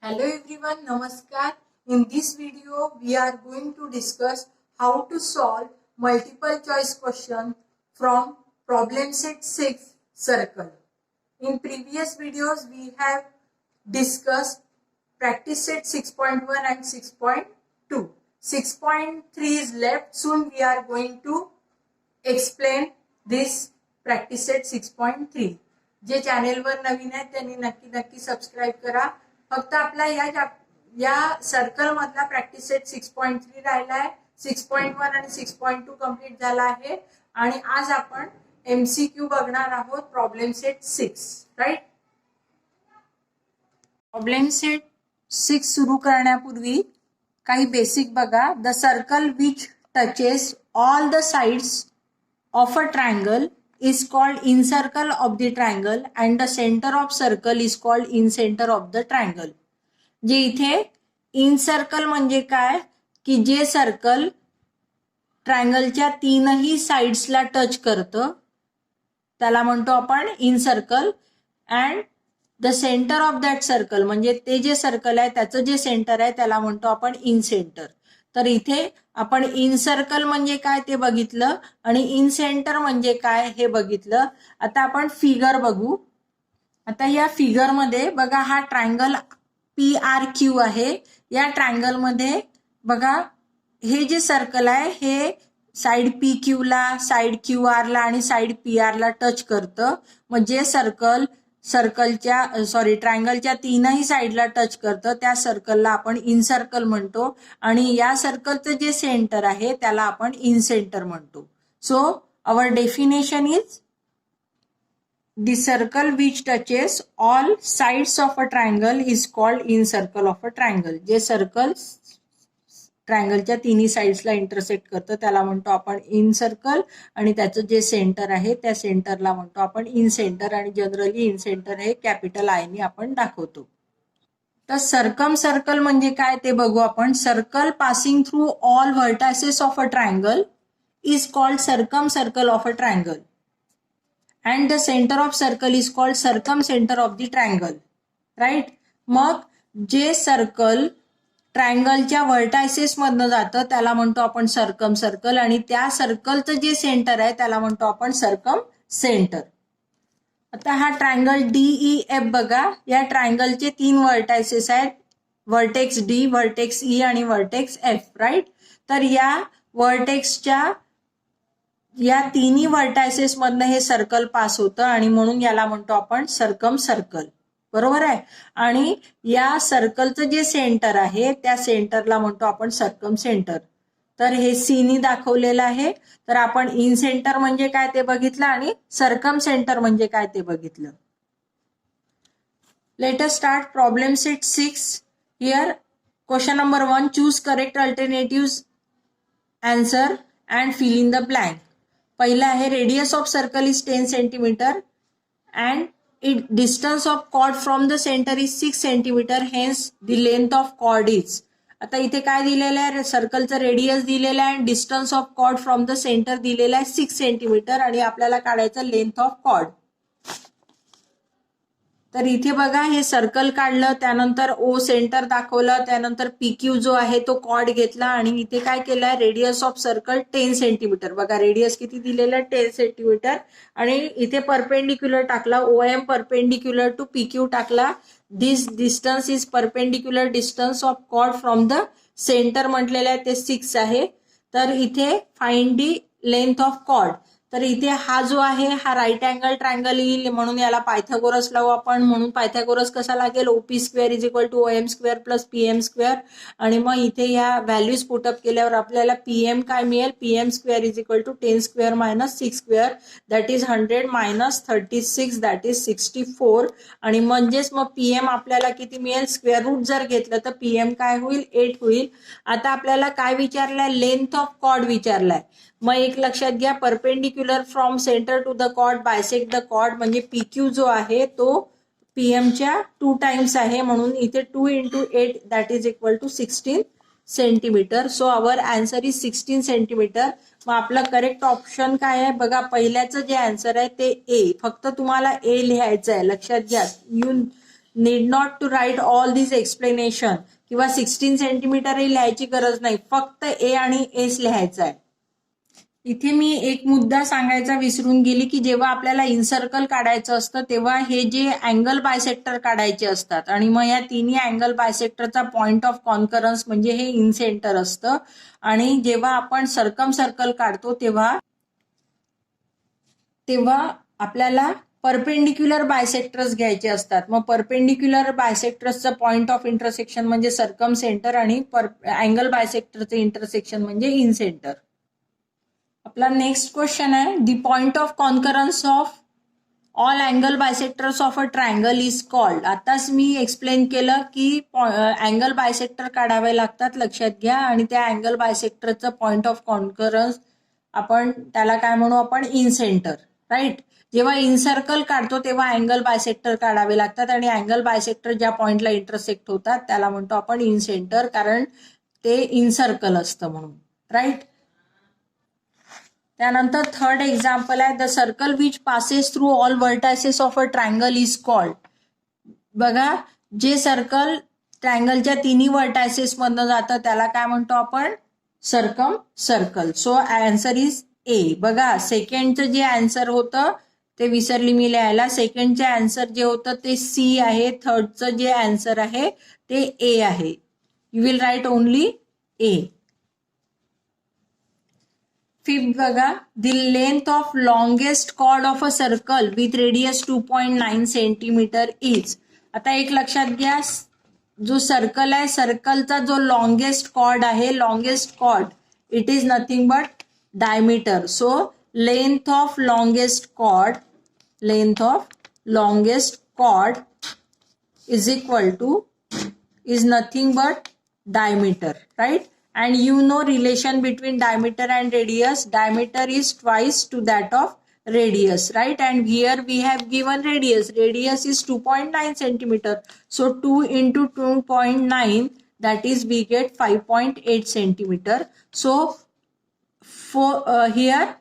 Hello everyone, Namaskar. In this video, we are going to discuss how to solve multiple choice question from problem set 6 circle. In previous videos, we have discussed practice set 6.1 and 6.2. 6.3 is left. Soon we are going to explain this practice set 6.3. जे चॅनेलवर नवीन आहेत त्यांनी नक्की subscribe करा. फक्त आपला या circle मधला प्रॅक्टिस सेट 6.3 राहिला आहे. 6.1 आणि 6.2 कंप्लीट झाला आहे आणि आज आपण एमसीक्यू बघणार आहोत problem set 6. Right. Problem set 6 सुरू करण्यापूर्वी काही बेसिक बघा. The circle which touches all the sides of a triangle is called incircle of the triangle and the center of circle is called incenter of the triangle. जे इथे incircle म्हणजे काय की जे सर्कल ट्रायंगलच्या तीनही साइड्सला टच करतं त्याला म्हणतो आपण incircle and the center of that circle म्हणजे ते जे सर्कल आहे त्याचं जे सेंटर आहे त्याला म्हणतो आपण incenter. तर इथे आपण इन सर्कल म्हणजे काय ते बघितलं आणि इन सेंटर म्हणजे काय हे बघितलं. आता आपण फिगर बघू. आता या फिगर मध्ये बघा हा ट्रायंगल PRQ आहे. या ट्रायंगल मध्ये बघा हे जे सर्कल आहे हे साइड PQ ला, साइड QR ला आणि साइड PR ला टच करतं. मग जे ट्रायंगलच्या तीनही साइडला टच करतं त्या सर्कलला आपण इन सर्कल म्हणतो आणि या सर्कलचं जे सेंटर आहे त्याला आपण इन सेंटर म्हणतो. So our definition is the circle which touches all sides of a triangle is called incircle of a triangle. जे सर्कल ट्रायंगलच्या तिन्ही साइड्सला इंटरसेक्ट करतं त्याला म्हणतो आपण इन सर्कल आणि त्याचं जे सेंटर आहे त्या सेंटरला म्हणतो आपण इन सेंटर आणि जनरली इन सेंटर हे कॅपिटल आय ने आपण दाखवतो. तर सर्कम सर्कल म्हणजे काय ते बघू आपण. Circle passing through all vertices of a triangle is called circumcircle of a triangle and the centre of circle is called circumcentre of the triangle. Right. मग जे सर्कल ट्रायंगलच्या व्हर्टायसेस मधनं जातं त्याला म्हणतो आपण सर्कम सर्कल आणि त्या सर्कलचं जे सेंटर आहे त्याला म्हणतो आपण सर्कम सेंटर. आता हा ट्रायंगल DEF बघा. या ट्रायंगलचे 3 व्हर्टायसेस आहेत. व्हर्टेक्स D, व्हर्टेक्स E आणि व्हर्टेक्स F. राईट. तर या व्हर्टेक्सच्या या तिन्ही व्हर्टायसेस मधनं हे सर्कल पास होतं आणि म्हणून याला म्हणतो आपण सर्कम सर्कल. बरोबर आहे. आणि या सर्कलचं जे सेंटर आहे त्या सेंटरला म्हणतो आपण सर्कम सेंटर. तर हे सीनी दाखवलेलं आहे. तर आपण इन सेंटर म्हणजे काय ते बघितलं आणि सर्कम सेंटर म्हणजे काय ते बघितलं. Let us start problem set 6. Here question number 1. Choose correct alternative answer and fill in the blank. पहिला आहे radius of circle is 10 centimetre and distance of chord from the center is 6 centimeter, hence the length of chord is. आता इथे काय दिलेलं आहे. सर्कलचं radius दिलेलं आहे, distance of chord from the centre दिलेला आहे 6 सेंटीमीटर आणि आपल्याला काढायचं लेंथ ऑफ कॉर्ड. तर इथे बघा हे सर्कल काढलं, त्यानंतर O सेंटर दाखवलं, त्यानंतर PQ जो आहे तो कॉर्ड घेतला आणि इथे काय केलंय रेडियस ऑफ सर्कल 10 सेंटीमीटर. बघा रेडियस किती दिलेलं आहे 10 सेंटीमीटर आणि इथे परपेंडिक्युलर टाकला. OM परपेंडिक्युलर टू PQ टाकला. This distance is perpendicular distance of chord from the centre म्हटलेलं आहे ते 6 आहे. तर इथे find the length of chord. तर इथे हा जो आहे हा राईट अँगल ट्रायंगल येईल म्हणून याला पायथागोरस लावू आपण. म्हणून पायथागोरस कसा लागेल OP square is equal to OM square plus PM square आणि मग इथे या व्हॅल्यूज पुटअप केल्यावर आपल्याला PM काय मिळेल. PM square is equal to 10 square minus 6 square that is 100 minus 36 that is 64 आणि म्हणजेच मग PM आपल्याला किती मिळेल. स्क्वेअर रूट जर घेतलं तर PM काय होईल 8 होईल. आता आपल्याला काय विचारलंय लेंथ ऑफ कॉर्ड विचारलाय. मग एक लक्षात घ्या perpendicular from centre to the chord bisect the chord म्हणजे PQ जो आहे तो PMच्या 2 टाइम्स आहे म्हणून इथे 2 × 8 that is equal to 16 centimetre. So our answer is 16 centimetre. मग आपलं करेक्ट ऑप्शन काय आहे बघा. पहिल्याचं जे आन्सर आहे ते A. फक्त तुम्हाला A लिहायचं आहे लक्षात घ्या. You need not to write all this explanation, किंवा 16 सेंटीमीटरही लिहायची गरज नाही, फक्त ए आणि एस लिहायचं आहे. इथे मी एक मुद्दा सांगायचा विसरून गेली की जेव्हा आपल्याला इनसर्कल काढायचं असतं तेव्हा हे जे अँगल बायसेक्टर काढायचे असतात आणि मग या तिन्ही अँगल बायसेक्टरचा पॉइंट ऑफ कॉन्करन्स म्हणजे हे इन सेंटर असतं. आणि जेव्हा आपण सर्कम सर्कल काढतो तेव्हा आपल्याला परपेंडिक्युलर बायसेक्टर्स घ्यायचे असतात. मग परपेंडिक्युलर बायसेक्टर्सचं पॉइंट ऑफ इंटरसेक्शन म्हणजे सर्कम सेंटर आणि अँगल बायसेक्टरचं इंटरसेक्शन म्हणजे इन सेंटर. आपला नेक्स्ट क्वेश्चन आहे, the point of concurrence of all angle bisectors of a triangle is called. आताच मी एक्सप्लेन केलं की अँगल बायसेक्टर काढावे लागतात, लक्षात घ्या. आणि त्या अँगल बायसेक्टरचं पॉइंट ऑफ कॉन्करन्स आपण त्याला काय म्हणू, आपण इन सेंटर, राईट. जेव्हा इनसर्कल काढतो तेव्हा अँगल बायसेक्टर काढावे लागतात आणि अँगल बायसेक्टर ज्या पॉइंटला इंटरसेक्ट होतात त्याला म्हणतो आपण इन सेंटर, कारण ते इनसर्कल असतं म्हणून, राईट. त्यानंतर थर्ड एक्झाम्पल आहे, the circle which passes through all vertices of a triangle is called. बघा, जे सर्कल ट्रायंगलच्या तिन्ही व्हर्टायसेस मधनं जातं त्याला काय म्हणतो आपण, circum circle. So answer is a. बघा, सेकंडचं जे आन्सर होतं ते विसरली मी लिहायला. सेकंडचे आन्सर जे होतं ते सी आहे, थर्डचं जे आन्सर आहे ते ए आहे. You will write only A. Fifth बघा, the length of longest chord of a circle with radius 2.9 centimetre is. आता एक लक्षात घ्या, जो सर्कल आहे सर्कलचा जो लॉंगेस्ट कॉर्ड आहे, longest chord it is nothing but diameter. So length of longest chord is equal to is nothing but diameter, right? And you know relation between diameter and radius. Diameter is twice to that of radius, right? And here we have given radius. Radius is 2.9 centimeter. So 2 into 2.9, that is we get 5.8 centimeter. So for here,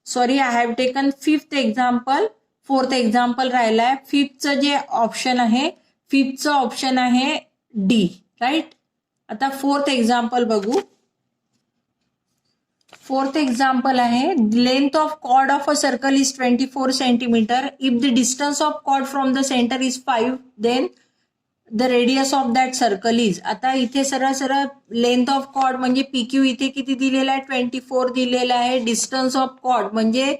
sorry, I have taken fifth example. Fourth example राहिला आहे. फिफ्थचं जे option आहे, फिफ्थचं option आहे D, right. आता fourth example बघू. Fourth example आहे, length of chord of a circle is 24 centimetre. If the distance of chord from the centre is 5, then the radius of that circle is. आता इथे सरळ सरळ length of chord म्हणजे PQ इथे किती दिलेला आहे, 24 दिलेला आहे. डिस्टन्स ऑफ कॉर्ड म्हणजे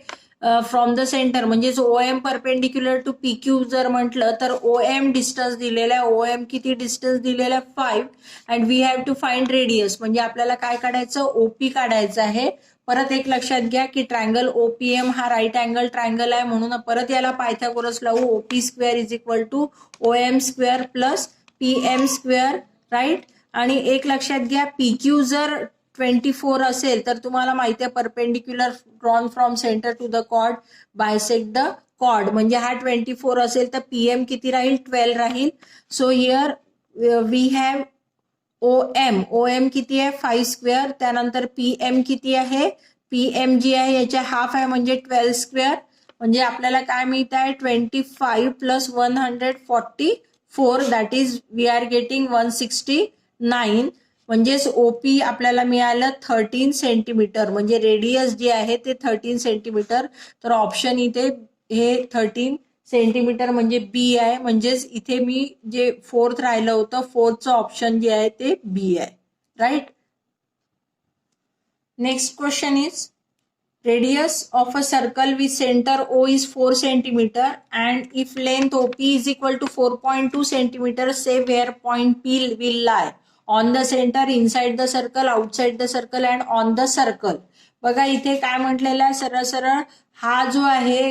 फ्रॉम द सेंटर म्हणजेच ओएम परपेंडिक्युलर टू पीक्यू जर म्हटलं तर ओएम डिस्टन्स दिलेला आहे. ओएम किती डिस्टन्स दिलेला आहे, 5. And we have to find radius म्हणजे आपल्याला काय काढायचं, ओपी काढायचं आहे. परत एक लक्षात घ्या की ट्रायंगल ओपीएम हा राईट अँगल ट्रायंगल आहे, म्हणून परत याला पायथागोरस लावू. OP square is equal to OM square plus PM square, right. आणि एक लक्षात घ्या, पीक्यू जर 24 असेल तर तुम्हाला माहिती आहे perpendicular drawn from centre to the chord bisect the chord, म्हणजे हा 24 असेल तर पीएम किती राहील, 12 राहील. So here we have OM किती आहे, 5 स्क्वेअर. त्यानंतर पीएम किती आहे, पीएम जी आहे याच्या हाफ आहे म्हणजे 12 स्क्वेअर. म्हणजे आपल्याला काय मिळत आहे, 25 plus 144, that is we are getting 169. म्हणजेच ओपी आपल्याला मिळालं 13 सेंटीमीटर, म्हणजे रेडियस जे आहे ते 13 सेंटीमीटर. तर ऑप्शन इथे हे 13 सेंटीमीटर म्हणजे बी आहे. म्हणजेच इथे मी जे फोर्थ राहिलं होतं, फोर्थचं ऑप्शन जे आहे ते बी आहे, right. Next question is, radius of a circle with center O is 4 centimeter and if length OP is equal to 4.2 centimeter, say where point P will lie on the center, inside the circle, outside the circle and on the circle. बघा इथे काय म्हटलेलं आहे, सरळ सरळ हा जो आहे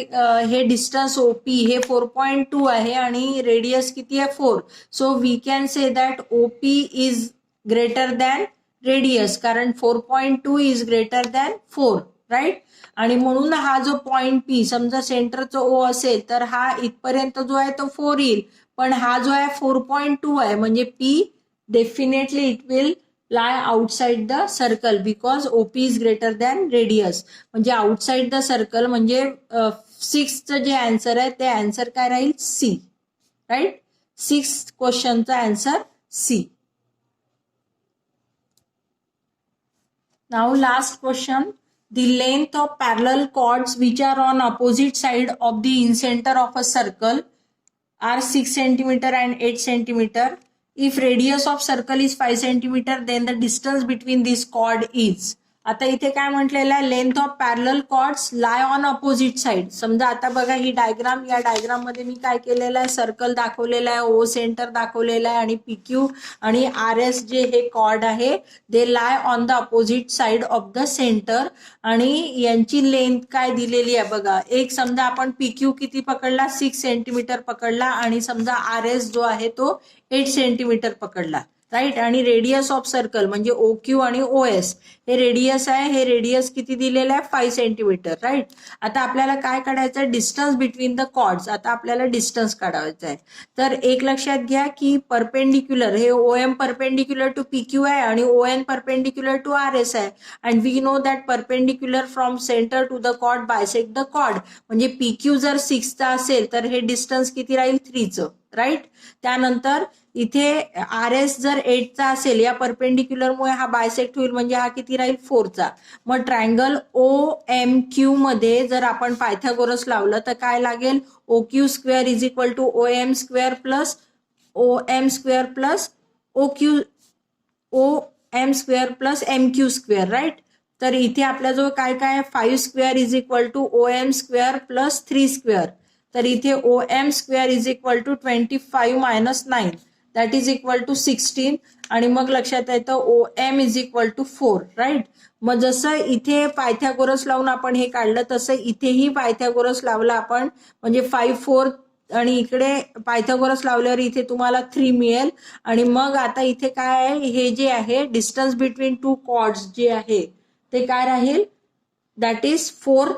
हे डिस्टन्स ओपी हे 4.2 आहे आणि रेडियस किती आहे, 4. So we can say that OP is greater than radius, कारण 4.2 इज ग्रेटर दॅन 4, राईट. आणि म्हणून हा जो पॉइंट पी, समजा सेंटरचा ओ असेल तर हा इथपर्यंत जो आहे तो 4 येईल, पण हा जो आहे 4.2 आहे म्हणजे P definitely it will lie outside the circle because OP is greater than radius. म्हणजे outside the circle म्हणजे 6चं जे आन्सर आहे ते आन्सर काय राहील, सी. राईट. 6 क्वेश्चनचा answer C. Now last question. The length of parallel chords which are on opposite side of the incenter of a circle are 6 centimeter and 8 centimeter. If radius of circle is 5 centimeter, then the distance between this chord is. आता इथे काय म्हटलेलं आहे, length of parallel chords lie on opposite side. समजा आता बघा ही diagram, या diagram मध्ये मी काय केलेलं आहे, सर्कल दाखवलेला आहे, ओ सेंटर दाखवलेला आहे आणि पीक्यू आणि आर एस जे हे कॉर्ड आहे they lie on the opposite side of the centre. आणि यांची लेंथ काय दिलेली आहे बघा. एक समजा आपण पीक्यू किती पकडला, 6 सेंटीमीटर पकडला आणि समजा आर एस जो आहे तो 8 सेंटीमीटर पकडला, राईट. आणि रेडियस ऑफ सर्कल म्हणजे ओ क्यू आणि ओ एस हे रेडियस आहे, हे रेडियस किती दिलेलं आहे, 5 सेंटीमीटर, राईट. आता आपल्याला काय काढायचं आहे, डिस्टन्स बिटवीन द कॉर्ड्स. आता आपल्याला डिस्टन्स काढायचं आहे. तर एक लक्षात घ्या की परपेंडिक्युलर हे O M perpendicular to P Q आहे आणि O N perpendicular to R S आहे. And we know that perpendicular from centre to the chord bisect the chord. म्हणजे पी क्यू जर 6चा असेल तर हे डिस्टन्स किती राहील, 3चं, राईट. त्यानंतर इथे आर एस जर 8चा असेल, या परपेंडिक्युलरमुळे हा बायसेक्ट होईल म्हणजे हा किती राहील, 4चा. मग ट्रायंगल ओ एम क्यू मध्ये जर आपण पायथागोरस लावलं तर काय लागेल, O Q square is equal to O M square plus O M square plus O M square plus M Q square, right. तर इथे आपल्याजवळ काय काय, 5 square is equal to O M square plus 3 square. तर इथे O M square is equal to 25 minus 9 that is equal to 16. आणि मग लक्षात येतं O M is equal to 4, right. मग जसं इथे पायथागोरस लावून आपण हे काढलं तसं इथेही पायथागोरस लावला आपण, म्हणजे 5 4 आणि इकडे पायथागोरस लावल्यावर इथे तुम्हाला 3 मिळेल. आणि मग आता इथे काय आहे, हे जे आहे डिस्टन्स बिटवीन टू कॉर्ड्स जे आहे ते काय राहील, दॅट इज 4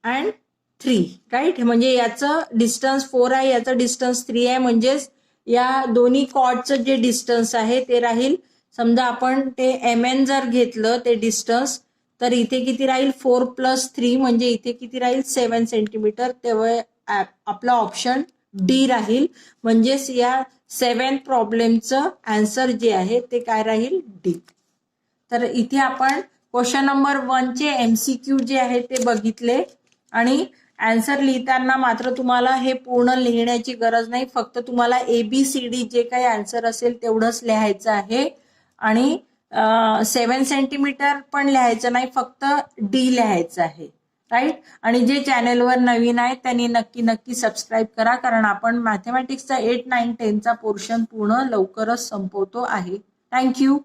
अँड 3, राईट. म्हणजे याचं डिस्टन्स 4 आहे, याचं डिस्टन्स 3 आहे. म्हणजेच या दोन्ही कॉर्डचं जे डिस्टन्स आहे ते राहील, समजा आपण ते एम एन जर घेतलं ते डिस्टन्स, तर इथे किती राहील, 4 प्लस 3 म्हणजे इथे किती राहील, 7 सेंटीमीटर. तेव्हा आपला ऑप्शन डी राहील. म्हणजेच या 7 प्रॉब्लेमचं आन्सर जे आहे ते काय राहील, डी. तर इथे आपण क्वेश्चन नंबर 1चे एमसीक्यू जे आहे ते बघितले. आणि आन्सर लिहिताना मात्र तुम्हाला हे पूर्ण लिहिण्याची गरज नाही, फक्त तुम्हाला ABCD जे काही आन्सर असेल तेवढंच लिहायचं आहे. आणि 7 सेंटीमीटर पण लिहायचं नाही, फक्त डी लिहायचं आहे, राईट. आणि जे चॅनेलवर नवीन आहे त्यांनी नक्की सबस्क्राईब करा, कारण आपण मॅथमॅटिक्सचा 8, 9, 10चा पोर्शन पूर्ण लवकरच संपवतो आहे. थँक्यू.